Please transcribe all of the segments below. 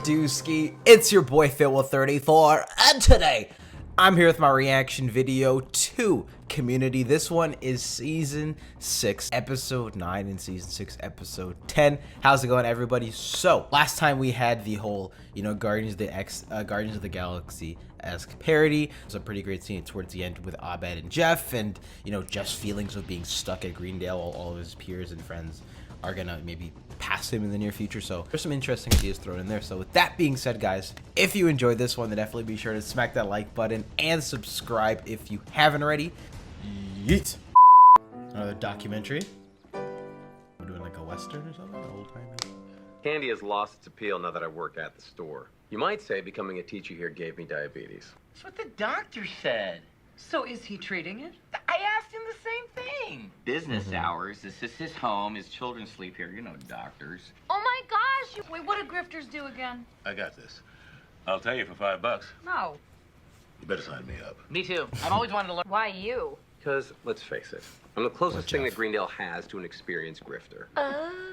Dooski? It's your boy Phil34, and today I'm here with my reaction video to Community. This one is Season 6, Episode 9, and Season 6, Episode 10. How's it going, everybody? So, last time we had the whole, Guardians of the Galaxy-esque parody. It was a pretty great scene towards the end with Abed and Jeff, and, Jeff's feelings of being stuck at Greendale while all of his peers and friends are gonna maybe pass him in the near future. So there's some interesting ideas thrown in there. So with that being said, guys, if you enjoyed this one, then definitely be sure to smack that like button and subscribe if you haven't already. Yeet. Another documentary. We're doing like a western or something, old time. Candy has lost its appeal now that I work at the store. You might say becoming a teacher here gave me diabetes. That's what the doctor said. So is he treating it? I asked him the same thing. Business hours. This is his home. His children sleep here. Doctors. Oh my gosh! Wait, what do grifters do again? I got this. I'll tell you for $5. No. You better sign me up. Me too. I've always wanted to learn. Why you? Because, let's face it, I'm the closest thing that Greendale has to an experienced grifter.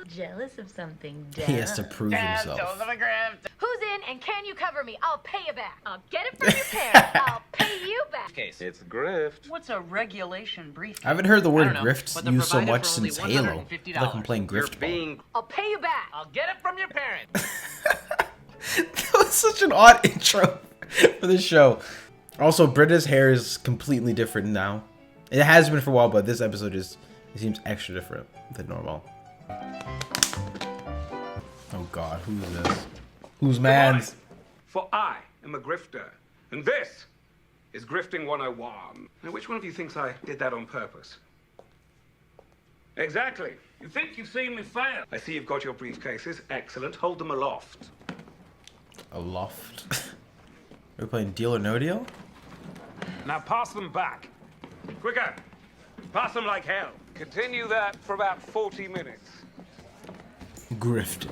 Jealous of something, Dad. He has to prove himself. Who's in and can you cover me? I'll pay you back. I'll get it from your parents. I'll pay you back. Case. It's Grift. What's a regulation briefcase? I haven't heard the word I don't know, grift but they're used so provided much for only since Halo. I $150. feel like I'm playing You're grift ball. being... I'll pay you back. I'll get it from your parents. That was such an odd intro for this show. Also, Britta's hair is completely different now. It has been for a while, but this episode it seems extra different than normal. Oh God, who is this? Who's man's? For I am a grifter, and this is Grifting 101. Now, which one of you thinks I did that on purpose? Exactly. You think you've seen me fail? I see you've got your briefcases. Excellent. Hold them aloft. Aloft. Are we playing Deal or No Deal? Now pass them back. Quicker. Pass them like hell. Continue that for about 40 minutes. Grifting.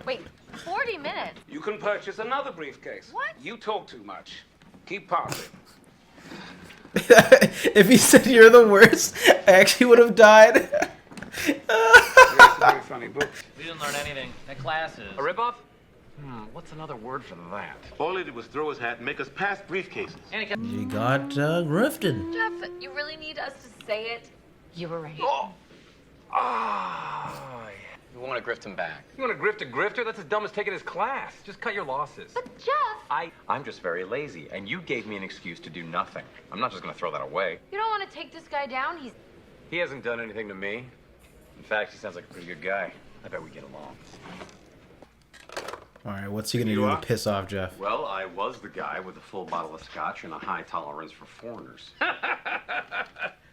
Wait, 40 minutes? You can purchase another briefcase. What? You talk too much. Keep passing. If he said you're the worst, I actually would have died. It's a very funny book. We didn't learn anything. That class is. A ripoff? What's another word for that? All he did was throw his hat and make us pass briefcases. You got grifted. Jeff, you really need us to say it? You were right. Oh, yeah. You want to grift him back. You want to grift a grifter? That's as dumb as taking his class. Just cut your losses. But Jeff! I'm just very lazy, and you gave me an excuse to do nothing. I'm not just going to throw that away. You don't want to take this guy down? He hasn't done anything to me. In fact, he sounds like a pretty good guy. I bet we get along. Alright, what's he gonna do to piss off Jeff? Well, I was the guy with a full bottle of scotch and a high tolerance for foreigners.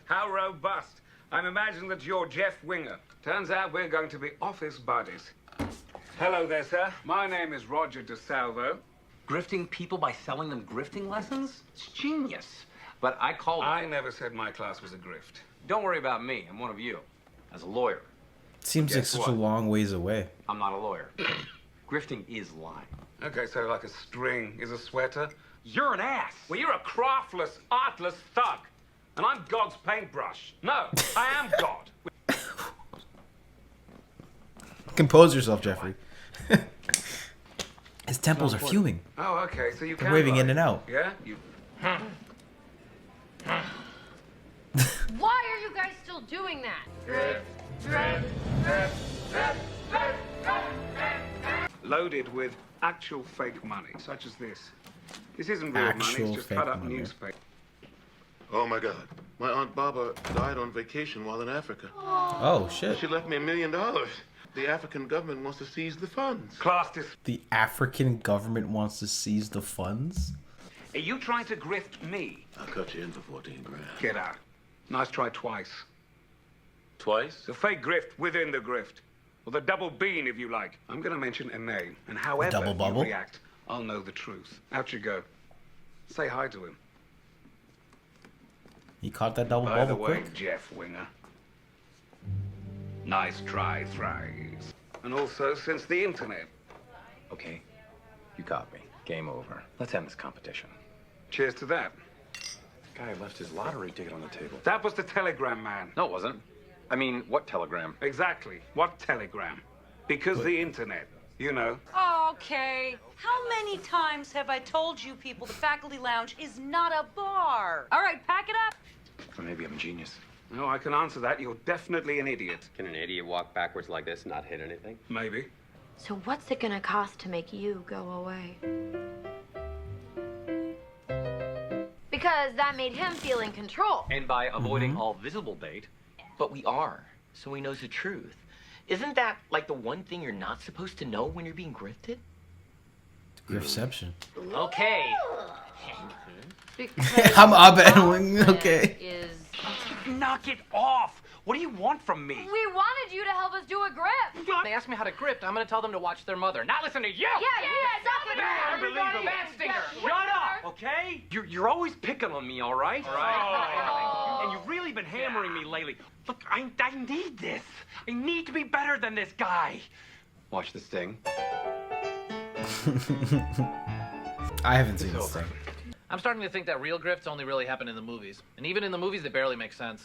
How robust. I'm imagining that you're Jeff Winger. Turns out we're going to be office buddies. Hello there, sir. My name is Roger DeSalvo. Grifting people by selling them grifting lessons? It's genius. But I called... I never said my class was a grift. Don't worry about me. I'm one of you. As a lawyer. Seems like such a long ways away. I'm not a lawyer. Grifting is lying. Okay, so like a string is a sweater? You're an ass. Well, you're a craftless, artless thug. And I'm God's paintbrush. No, I am God. Compose yourself, Jeffrey. His temples are fuming. Oh, okay, so you They're can waving lie. in and out. Yeah? You... Why are you guys still doing that? Loaded with actual fake money, such as this. This isn't real money, Actual it's just fake cut up money. newspaper. Oh my God. My Aunt Baba died on vacation while in Africa. Oh shit. She left me $1 million. The African government wants to seize the funds. Class dis... The African government wants to seize the funds? Are you trying to grift me? I'll cut you in for 14 grand. Get out. Nice try twice. Twice? The fake grift within the grift. Or the double bean, if you like. I'm going to mention a name, and however Double you bubble? react, I'll know the truth. Out you go. Say hi to him. He caught that double By the bubble way, quick. Jeff Winger. Nice try, Thrice. And also, since the internet. Okay, you got me. Game over. Let's end this competition. Cheers to that. Guy left his lottery ticket on the table. That was the telegram man. No, it wasn't. I mean, what telegram? Exactly. What telegram? Because the internet. You know. Okay. How many times have I told you people the faculty lounge is not a bar? All right, pack it up. Or maybe I'm a genius. No, I can answer that. You're definitely an idiot. Can an idiot walk backwards like this and not hit anything? Maybe. So what's it gonna cost to make you go away? Because that made him feel in control. And by avoiding all visible bait. But we are, so he knows the truth. Isn't that like the one thing you're not supposed to know when you're being grifted? Griftception. Okay. I'm Abed. Okay. Is... Knock it off! What do you want from me? We wanted you to help us do a grip. They ask me how to grift. I'm gonna tell them to watch their mother, not listen to you! Yeah, exactly. Unbelievable. Bad stinger. Shut up, okay? You're always picking on me, all right? Oh. And you've really been hammering me lately. Look, I need this. I need to be better than this guy. Watch the sting. I haven't seen this thing. I'm starting to think that real grifts only really happen in the movies. And even in the movies, they barely make sense.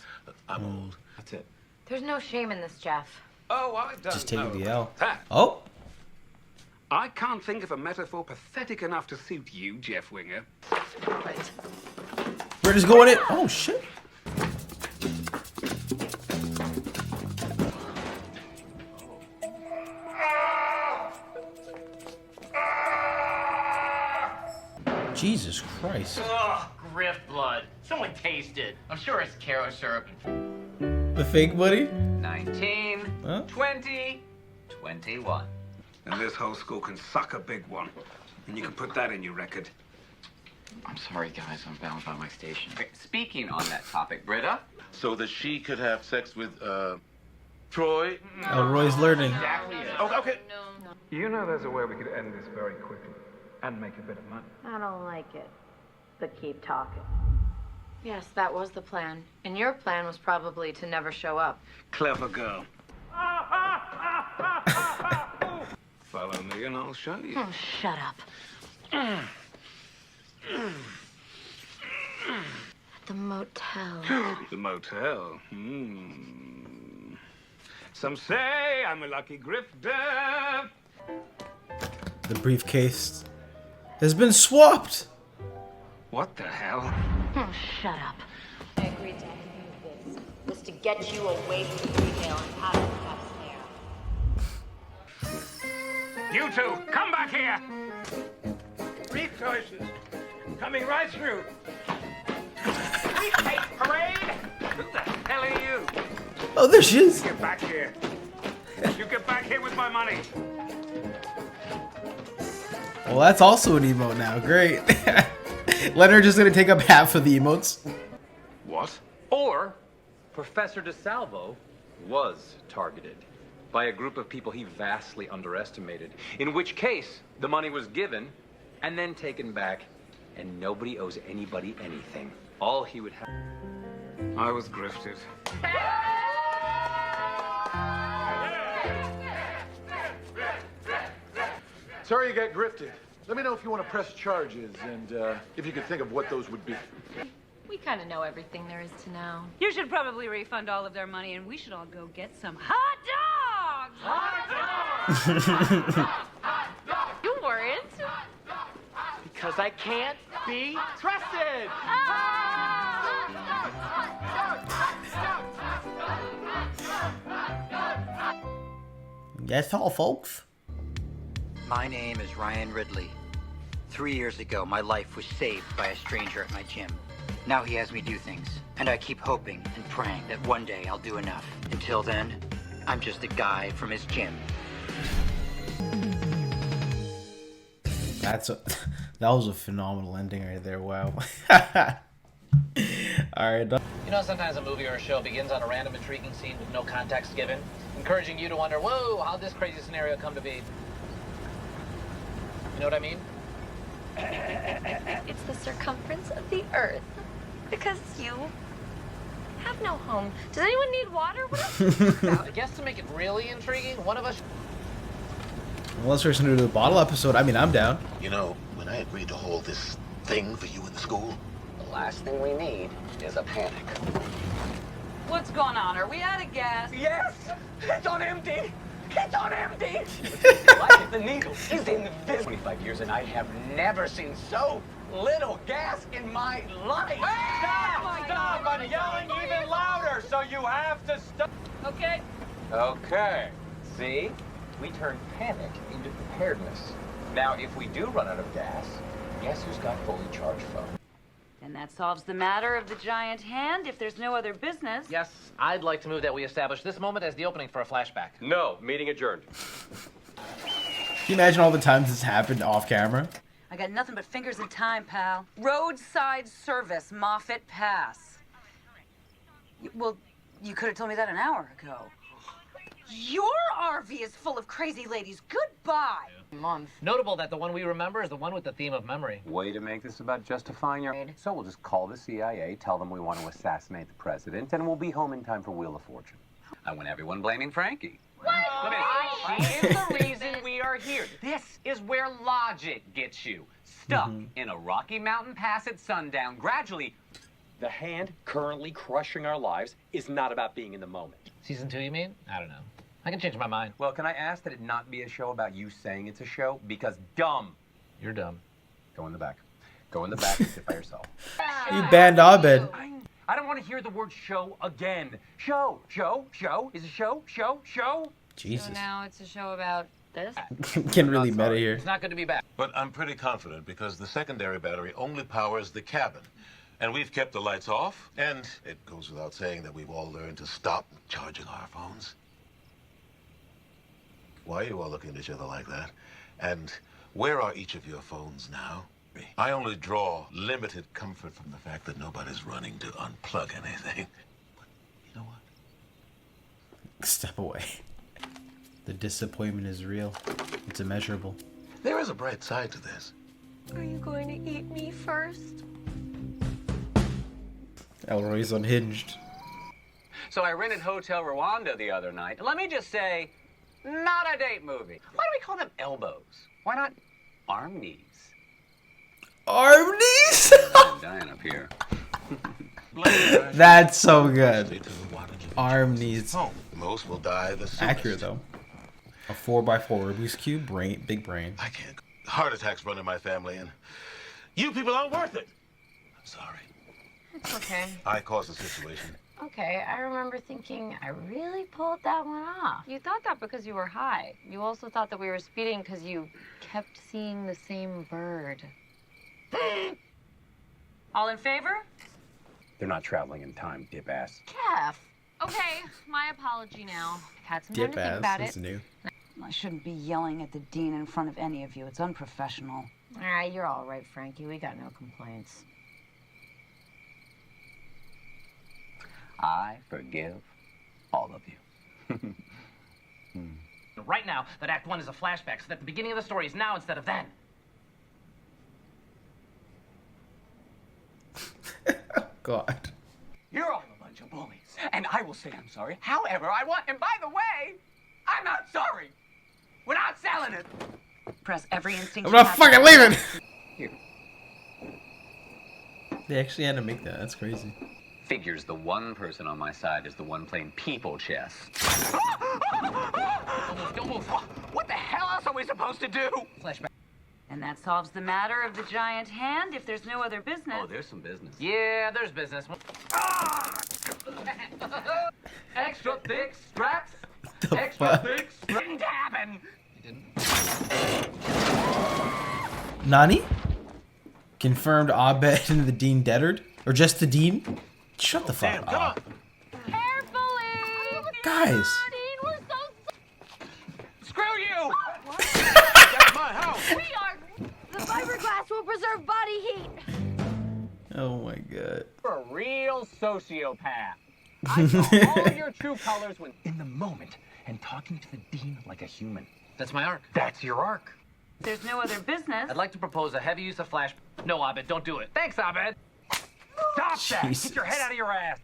I'm old. That's it. There's no shame in this, Jeff. Oh, I don't Just know taking the L. about that. Oh. I can't think of a metaphor pathetic enough to suit you, Jeff Winger. We're just going in. Oh, shit. Jesus Christ. Ugh, grift blood. Someone taste it. I'm sure it's Caro syrup. The fake buddy? 19, Huh? 20, 21. And this whole school can suck a big one. And you can put that in your record. I'm sorry, guys. I'm bound by my station. Speaking on that topic, Britta. So that she could have sex with, Troy? Elroy's learning. Exactly it. Oh, okay. You know there's a way we could end this very quickly and make a bit of money. I don't like it, but keep talking. Yes, that was the plan. And your plan was probably to never show up. Clever girl. Follow me and I'll show you. Oh, shut up. At the motel. The motel. Some say I'm a lucky grifter. The briefcase has been swapped. What the hell? Oh, shut up. I agreed to do this. Was to get you away from the retail and out of the cuffs there. You two, come back here! Resources coming right through. Hey, parade! Who the hell are you? Oh, there she is. Get back here. You get back here with my money. Well, that's also an emote now. Great. Leonard just gonna take up half of the emotes. What? Or Professor DeSalvo Was targeted by a group of people he vastly underestimated. In which case, the money was given and then taken back, and nobody owes anybody anything. All he would have. I was grifted. Sorry you got grifted. Let me know if you want to press charges and if you could think of what those would be. We kind of know everything there is to know. You should probably refund all of their money, and we should all go get some hot dogs. You weren't. Because I can't be trusted. That's all, folks. My name is Ryan Ridley. 3 years ago, my life was saved by a stranger at my gym. Now he has me do things, and I keep hoping and praying that one day I'll do enough. Until then, I'm just a guy from his gym. That was a phenomenal ending right there. Wow. All right. You know, sometimes a movie or a show begins on a random intriguing scene with no context given, encouraging you to wonder, whoa, how'd this crazy scenario come to be? You know what I mean? It's the circumference of the earth. Because you have no home. Does anyone need water? I guess to make it really intriguing, one of us... Unless we're going to do a bottle episode, I mean, I'm down. You know, when I agreed to hold this thing for you in the school, The last thing we need is a panic. What's going on? Are we out of gas? Yes! It's on empty! It's on empty! Like the needle is invisible. 25 years and I have never seen so little gas in my life. Stop! I'm yelling even louder, so you have to stop. Okay. Okay. See? We turned panic into preparedness. Now, if we do run out of gas, guess who's got fully charged phone? And that solves the matter of the giant hand if there's no other business. Yes, I'd like to move that we establish this moment as the opening for a flashback. No, meeting adjourned. Can you imagine all the times this happened off camera? I got nothing but fingers in time, pal. Roadside service, Moffett Pass. Well, you could have told me that an hour ago. Your RV is full of crazy ladies. Goodbye. Month. Notable that the one we remember is the one with the theme of memory. Way to make this about justifying your... So we'll just call the CIA, tell them we want to assassinate the president, and we'll be home in time for Wheel of Fortune. I want everyone blaming Frankie. She is the reason we are here. This is where logic gets you. Stuck in a Rocky Mountain pass at sundown, gradually. The hand currently crushing our lives is not about being in the moment. Season 2, you mean? I don't know. I can change my mind. Well, can I ask that it not be a show about you saying it's a show? Because dumb. You're dumb. Go in the back. Go in the back and sit by yourself. You banned Abed. I don't want to hear the word show again. Show. Is a show. Jesus. So now it's a show about this? Getting really meta here. It's not good to be back. But I'm pretty confident because the secondary battery only powers the cabin. And we've kept the lights off, and it goes without saying that we've all learned to stop charging our phones. Why are you all looking at each other like that? And where are each of your phones now? I only draw limited comfort from the fact that nobody's running to unplug anything. But you know what? Step away. The disappointment is real. It's immeasurable. There is a bright side to this. Are you going to eat me first? Elroy's unhinged. So I rented Hotel Rwanda the other night. And let me just say, not a date movie. Why do we call them elbows? Why not arm knees? Arm knees? I'm dying up here. That's so good. Arm knees. Most will die the soonest. Accurate though. A 4x4 Rubik's Cube, big brain. I can't. Heart attacks run in my family, and you people aren't worth it. I'm sorry. It's okay. I caused the situation. Okay, I remember thinking I really pulled that one off. You thought that because you were high. You also thought that we were speeding because you kept seeing the same bird. All in favor? They're not traveling in time, dip ass. Kev. Okay, my apology now. I've had some time Dip to think ass about is it. new. I shouldn't be yelling at the dean in front of any of you. It's unprofessional. All right, you're all right, Frankie. We got no complaints. I forgive all of you. Right now, that Act 1 is a flashback, so that the beginning of the story is now instead of then. God. You're all a bunch of bullies. And I will say I'm sorry however I want. And by the way, I'm not sorry. We're not selling it. Press every instinct. I'm not fucking leaving! Here. They actually had to make that. That's crazy. Figures the one person on my side is the one playing people chess. Don't move. What the hell else are we supposed to do? Flashback. And that solves the matter of the giant hand if there's no other business. Oh, there's some business. Yeah, there's business. Extra thick straps. The Extra fuck? thick straps. Didn't happen. Nani? Confirmed Abed and the dean deadered? Or just the dean? Shut the fuck up. Carefully! Guys. We're so Screw you! That's my house. We are. The fiberglass will preserve body heat. Oh my god. You're a real sociopath. I saw all your true colors when in the moment and talking to the dean like a human. That's my arc. That's your arc. There's no other business. I'd like to propose a heavy use of flash. No, Abed, don't do it. Thanks, Abed. Stop that! Jesus. Get your head out of your ass.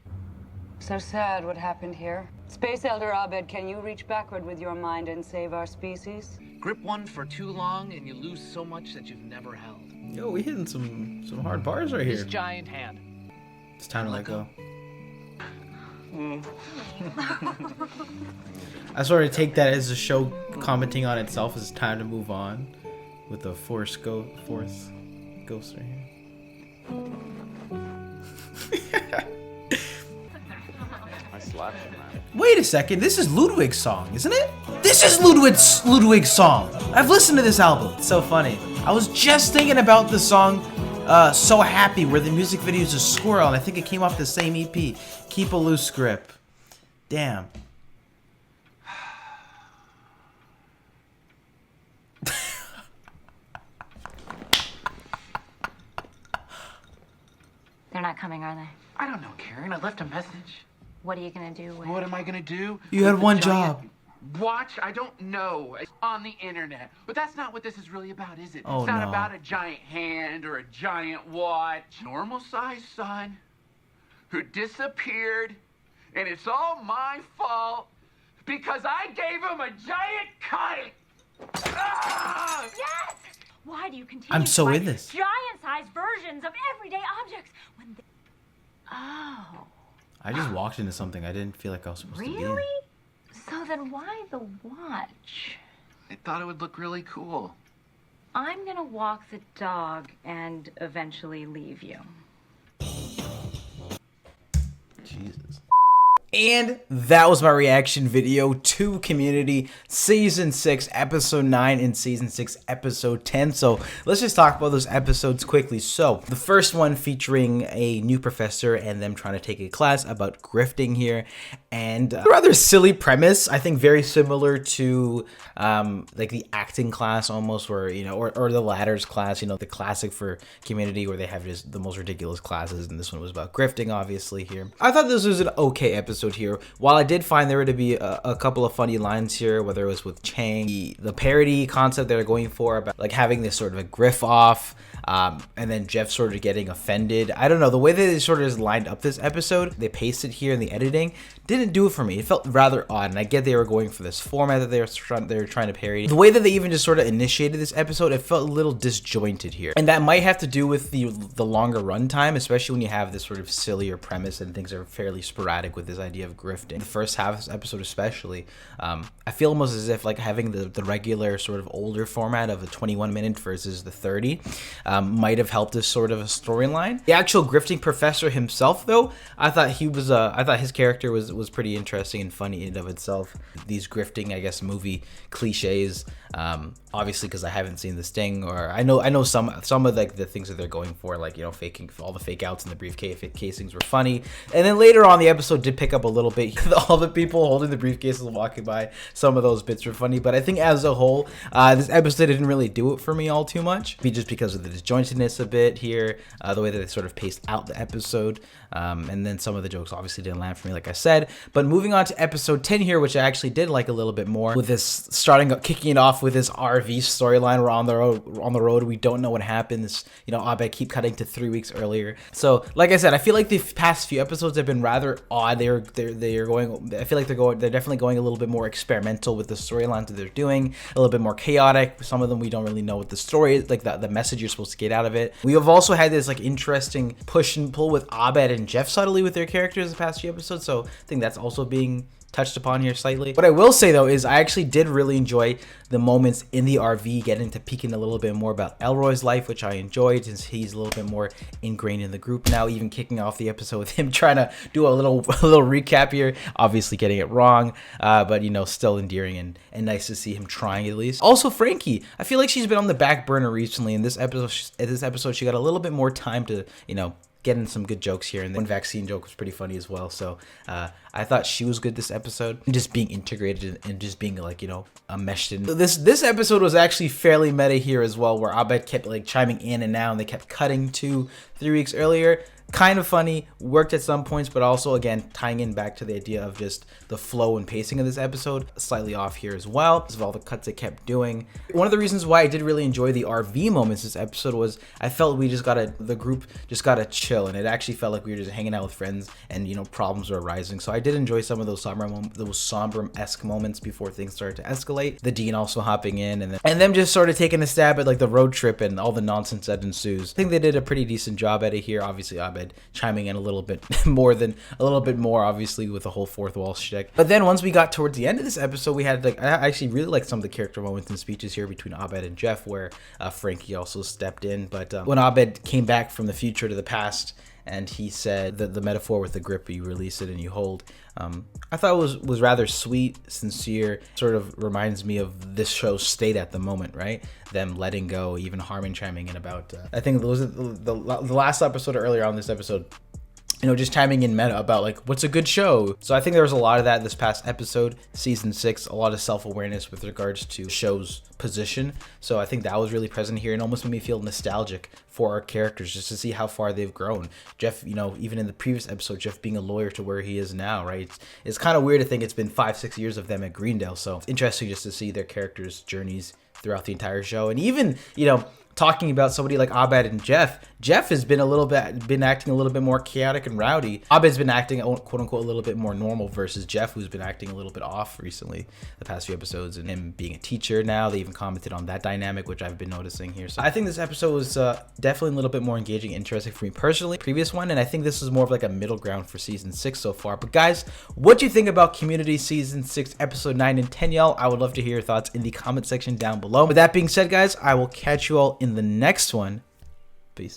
So sad what happened here. Space Elder Abed, can you reach backward with your mind and save our species? Grip one for too long, and you lose so much that you've never held. Yo, we hitting some hard bars right This here. giant hand. It's time to let go. I sort of take that as the show commenting on itself as time to move on with the fourth ghost right here. I slapped him, man. Wait a second, this is Ludwig's song, isn't it? This is Ludwig's song. I've listened to this album. It's so funny. I was just thinking about the song So Happy, where the music video is a squirrel, and I think it came off the same EP. Keep a Loose Grip. Damn. They're not coming, are they? I don't know, Karen. I left a message. What are you gonna do with What am I gonna do? You had With one the job. giant Watch? I don't know. It's on the internet. But that's not what this is really about, is it? Oh, it's not no. about a giant hand or a giant watch. Normal sized son who disappeared, and it's all my fault because I gave him a giant cut. Ah! Yes! Why do you continue I'm so to buy in this. giant-sized versions of everyday objects when they... Oh. I just walked into something I didn't feel like I was supposed to be in. Really? So then why the watch? I thought it would look really cool. I'm gonna walk the dog and eventually leave you. Jesus. And that was my reaction video to Community Season 6, Episode 9, and Season 6, Episode 10. So let's just talk about those episodes quickly. So the first one featuring a new professor and them trying to take a class about grifting here. And a rather silly premise, I think very similar to like the acting class almost, where, you know, or the ladders class, you know, the classic for Community where they have just the most ridiculous classes. And this one was about grifting, obviously, here. I thought this was an okay episode here. While I did find there to be a couple of funny lines here, whether it was with Chang, the parody concept they're going for about like having this sort of a griff off, and then Jeff sort of getting offended. I don't know, the way that they sort of just lined up this episode, they pasted here in the editing, didn't do it for me. It felt rather odd, and I get they were going for this format that they were trying to parody. The way that they even just sort of initiated this episode, it felt a little disjointed here, and that might have to do with the longer runtime, especially when you have this sort of sillier premise and things are fairly sporadic with this idea of grifting. The first half of this episode especially, I feel almost as if like having the regular sort of older format of a 21-minute versus the 30 might have helped this sort of a storyline. The actual grifting professor himself, though, I thought his character was pretty interesting and funny in and of itself. These grifting, I guess, movie cliches, obviously because I haven't seen The Sting, or I know some of like the things that they're going for, like, you know, faking all the fake outs in the briefcase casings were funny. And then later on the episode did pick up a little bit. All the people holding the briefcases walking by, some of those bits were funny, but I think as a whole, this episode didn't really do it for me all too much, just because of the disjointedness a bit here, the way that they sort of paced out the episode, and then some of the jokes obviously didn't land for me, like I said. But moving on to episode 10 here, which I actually did like a little bit more, with this kicking it off with this RV storyline. We're on the road, we don't know what happens, you know, Abed keep cutting to 3 weeks earlier. So like I said, I feel like the past few episodes have been rather odd. They're going, I feel like they're definitely going a little bit more experimental with the storylines that they're doing, a little bit more chaotic. Some of them we don't really know what the story is, like the message you're supposed to get out of it. We have also had this like interesting push and pull with Abed and Jeff subtly with their characters the past few episodes, so I think that's also being touched upon here slightly. What I will say though is I actually did really enjoy the moments in the RV, getting to peeking a little bit more about Elroy's life, which I enjoyed since he's a little bit more ingrained in the group now, even kicking off the episode with him trying to do a little recap here, obviously getting it wrong, but you know, still endearing and nice to see him trying at least. Also Frankie, I feel like she's been on the back burner recently. In this episode she got a little bit more time to, you know, getting some good jokes here, and the one vaccine joke was pretty funny as well. So I thought she was good this episode, and just being integrated and just being like, you know, meshed in. This episode was actually fairly meta here as well, where Abed kept like chiming in and out, and they kept cutting to 3 weeks earlier. Kind of funny, worked at some points, but also again tying in back to the idea of just the flow and pacing of this episode, slightly off here as well because of all the cuts it kept doing. One of the reasons why I did really enjoy the RV moments this episode was I felt the group just gotta chill, and it actually felt like we were just hanging out with friends, and you know, problems were arising. So I did enjoy some of those somber-esque moments before things started to escalate. The Dean also hopping in, and them just sort of taking a stab at like the road trip and all the nonsense that ensues. I think they did a pretty decent job at it here. Obviously Abed Abed chiming in a little bit more, obviously, with the whole fourth wall shtick. But then once we got towards the end of this episode, we had like, I actually really liked some of the character moments and speeches here between Abed and Jeff, where Frankie also stepped in. But when Abed came back from the future to the past, and he said that the metaphor with the grip, you release it and you hold, I thought it was rather sweet, sincere, sort of reminds me of this show's state at the moment, right? Them letting go, even Harmon chiming in about, I think it was the last episode or earlier on this episode, you know, just chiming in meta about like, what's a good show? So I think there was a lot of that this past episode, season 6, a lot of self-awareness with regards to the show's position. So I think that was really present here and almost made me feel nostalgic for our characters just to see how far they've grown. Jeff, you know, even in the previous episode, Jeff being a lawyer to where he is now, right? It's kind of weird to think it's been 5-6 years of them at Greendale. So it's interesting just to see their characters' journeys throughout the entire show. And even, you know, talking about somebody like Abed and Jeff has been acting a little bit more chaotic and rowdy. Abed's been acting quote unquote a little bit more normal versus Jeff, who's been acting a little bit off recently, the past few episodes, and him being a teacher now. They even commented on that dynamic, which I've been noticing here. So I think this episode was definitely a little bit more engaging, interesting for me personally, previous one, and I think this is more of like a middle ground for season 6 so far. But guys, what do you think about Community season 6 episode 9 and 10, y'all? I would love to hear your thoughts in the comment section down below. With that being said, guys, I will catch you all in the next one.